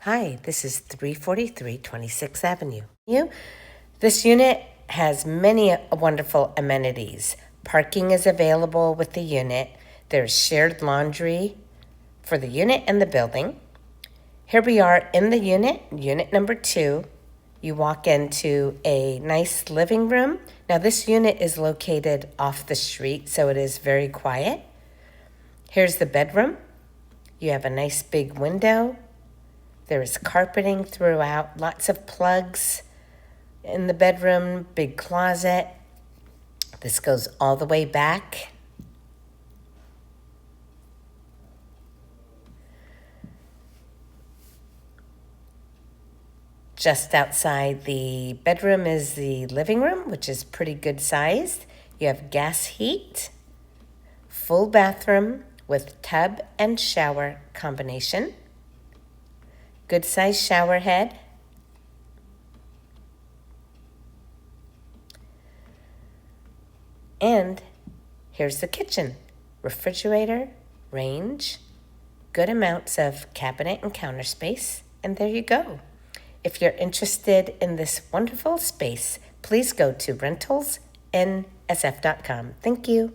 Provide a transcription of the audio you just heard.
Hi, this is 343 26th Avenue. This unit has many wonderful amenities. Parking is available with the unit. There's shared laundry for the unit and the building. Here we are in the unit number 2. You walk into a nice living room. Now, this unit is located off the street, so it is very quiet. Here's the bedroom. You have a nice big window. There is carpeting throughout, lots of plugs in the bedroom, big closet. This goes all the way back. Just outside the bedroom is the living room, which is pretty good sized. You have gas heat, full bathroom with tub and shower combination. Good size shower head. And here's the kitchen. Refrigerator, range, good amounts of cabinet and counter space. And there you go. If you're interested in this wonderful space, please go to rentalsnsf.com. Thank you.